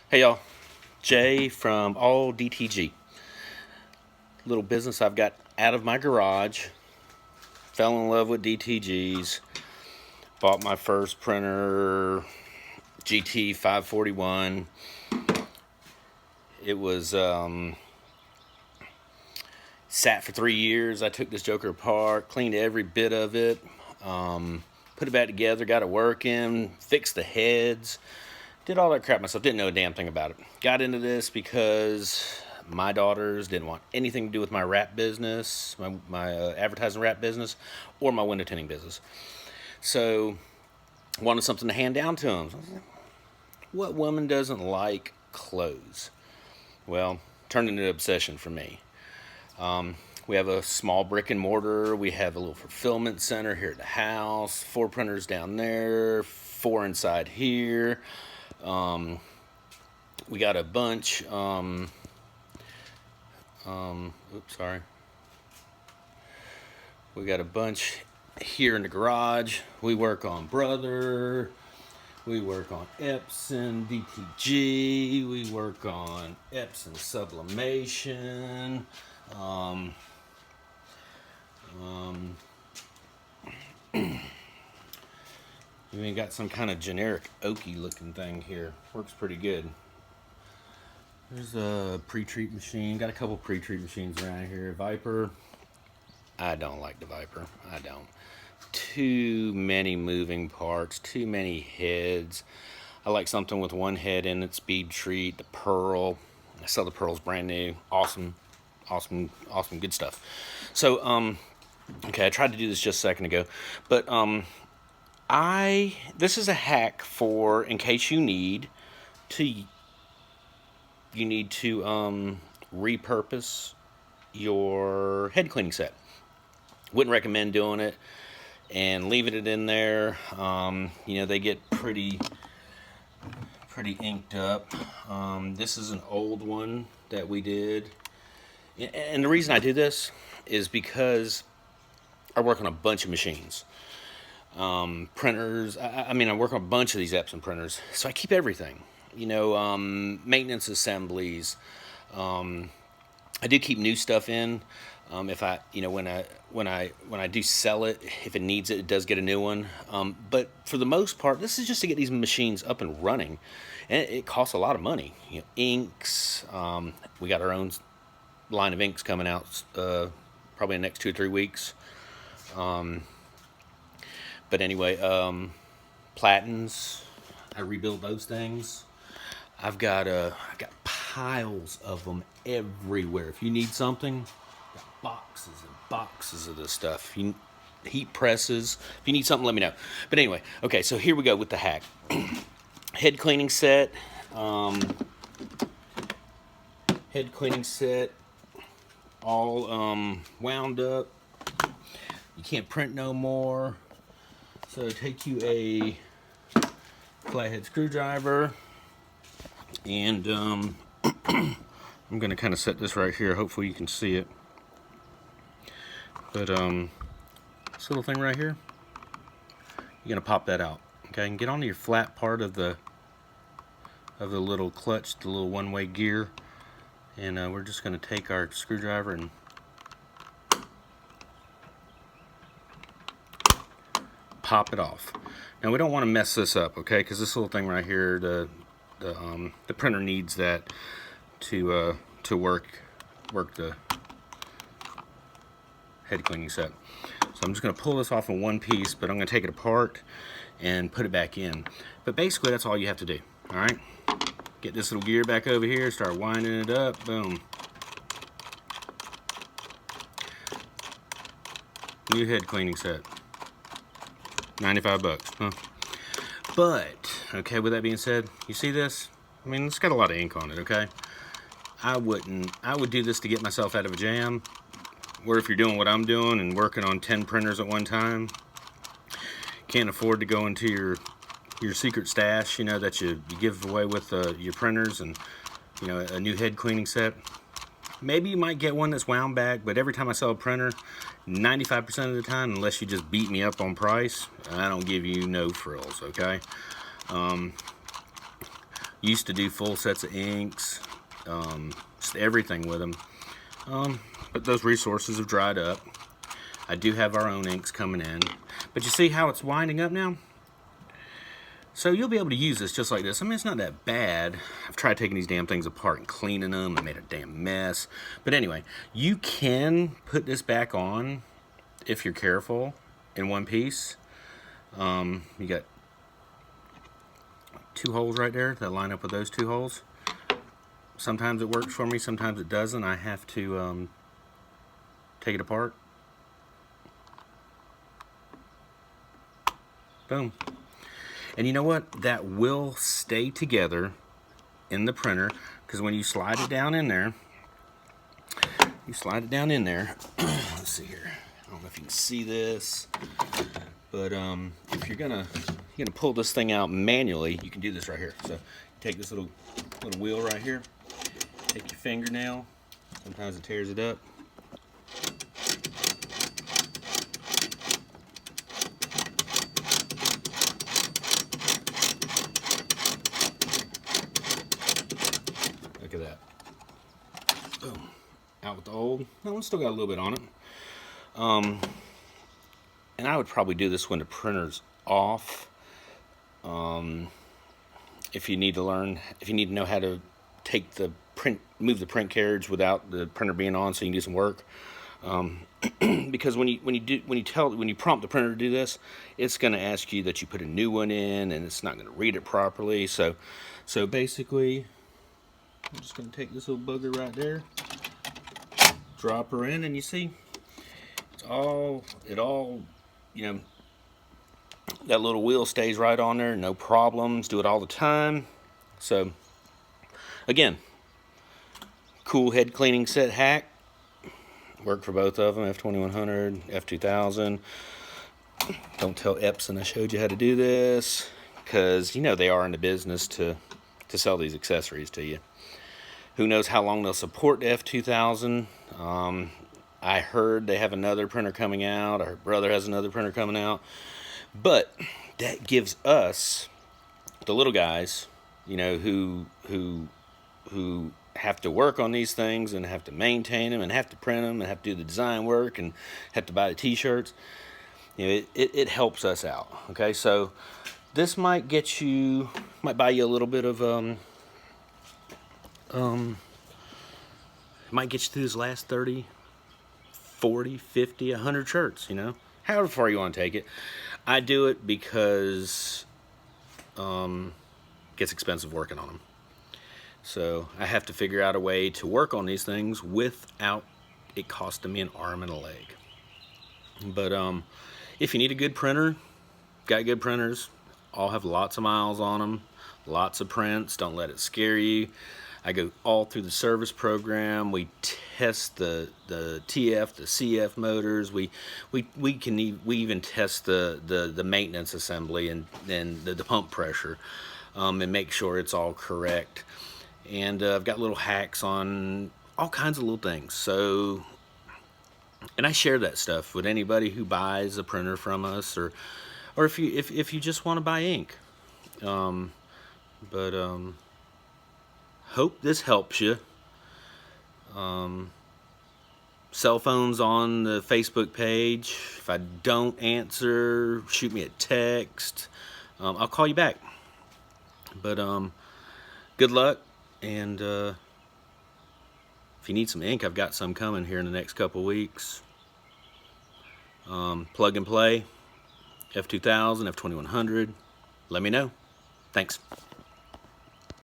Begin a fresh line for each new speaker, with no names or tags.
Hey y'all, Jay from All DTG. Little business I've got out of my garage. Fell in love with DTGs. Bought my first printer, GT 541. It was sat for 3 years. I took this joker apart, cleaned every bit of it, put it back together, got it working, fixed the heads. Did all that crap myself. Didn't know a damn thing about it. Got into this because my daughters didn't want anything to do with my wrap business, my advertising wrap business, or my window tinting business. So, wanted something to hand down to them. What woman doesn't like clothes? Well, turned into an obsession for me. We have a small brick and mortar. We have a little fulfillment center here at the house. 4 printers down there, 4 inside here. We got a bunch, oops, sorry. We got a bunch here in the garage. We work on Brother. We work on Epson DTG. We work on Epson Sublimation. We even got some kind of generic oaky looking thing here. Works pretty good. There's a pre-treat machine. Got a couple pre-treat machines around here. Viper. I don't like the Viper. I don't. Too many moving parts. Too many heads. I like something with one head in it. Speed treat. The Pearl. I sell the Pearls brand new. Awesome. Good stuff. So, okay, I tried to do this just a second ago. But, this is a hack for in case you need to repurpose your head cleaning set. Wouldn't recommend doing it and leaving it in there. They get pretty inked up. This is an old one that we did, and the reason I do this is because I work on a bunch of machines. Printers. I work on a bunch of these Epson printers, so I keep everything. Maintenance assemblies. I do keep new stuff in. If I, when I do sell it, if it needs it, it does get a new one. But for the most part, this is just to get these machines up and running, and it costs a lot of money. Inks. We got our own line of inks coming out probably in the next 2 or 3 weeks. But anyway, platens, I rebuild those things. I've got piles of them everywhere. If you need something, got boxes and boxes of this stuff. Heat presses. If you need something, let me know. But anyway, okay, so here we go with the hack. Head cleaning set. Head cleaning set. All wound up. You can't print no more. So take you a flathead screwdriver, and I'm going to kind of set this right here. Hopefully you can see it. But this little thing right here, you're going to pop that out. Okay, and get onto your flat part of the little clutch, the little one-way gear, and we're just going to take our screwdriver and pop it off. Now we don't want to mess this up, okay? Because this little thing right here, the printer needs that to work the head cleaning set. So I'm just going to pull this off in one piece, but I'm going to take it apart and put it back in. But basically, that's all you have to do. All right, get this little gear back over here, start winding it up. Boom. New head cleaning set. 95 bucks, huh? But, okay, with that being said, you see this? I mean, it's got a lot of ink on it, okay? I would do this to get myself out of a jam, where if you're doing what I'm doing and working on 10 printers at one time, can't afford to go into your secret stash, that you give away with your printers and, a new head cleaning set. Maybe you might get one that's wound back, but every time I sell a printer, 95% of the time, unless you just beat me up on price, I don't give you no frills, okay? Used to do full sets of inks, just everything with them. But those resources have dried up. I do have our own inks coming in. But you see how it's winding up now? So you'll be able to use this just like this. I mean, it's not that bad. I've tried taking these damn things apart and cleaning them. I made a damn mess. But anyway, you can put this back on if you're careful in one piece. You got 2 holes right there that line up with those 2 holes. Sometimes it works for me, sometimes it doesn't. I have to take it apart. Boom. And you know what? That will stay together in the printer, because when you slide it down in there, let's see here. I don't know if you can see this, but if you're gonna pull this thing out manually, you can do this right here. So you take this little wheel right here, take your fingernail, sometimes it tears it up. Look at that. Boom. Out with the old. That one still got a little bit on it. And I would probably do this when the printer's off. If you need to know how to move the print carriage without the printer being on, so you can do some work. Because when you prompt the printer to do this, it's going to ask you that you put a new one in, and it's not going to read it properly. So basically, I'm just going to take this little bugger right there, drop her in, and you see, that little wheel stays right on there, no problems, do it all the time. So, again, cool head cleaning set hAcK. Worked for both of them, F2100, F2000. Don't tell Epson I showed you how to do this, because they are in the business to sell these accessories to you. Who knows how long they'll support the F2000. I heard they have another printer coming out. Our brother has another printer coming out. But that gives us, the little guys, who have to work on these things and have to maintain them and have to print them and have to do the design work and have to buy the t-shirts, it helps us out. Okay, so this might buy you a little bit of it might get you through this last 30, 40, 50, 100 shirts, however far you want to take it. I do it because it gets expensive working on them. So I have to figure out a way to work on these things without it costing me an arm and a leg. But if you need a good printer, got good printers, all have lots of miles on them, lots of prints. Don't let it scare you. I go all through the service program. We test the TF, the CF motors. We even test the maintenance assembly and the pump pressure, and make sure it's all correct. And I've got little hacks on all kinds of little things. So, and I share that stuff with anybody who buys a printer from us, or if you just want to buy ink. Hope this helps you. Cell phone's on the Facebook page. If I don't answer, shoot me a text. I'll call you back. But good luck, and if you need some ink, I've got some coming here in the next couple weeks. Plug and play, F2000, F2100. Let me know. Thanks.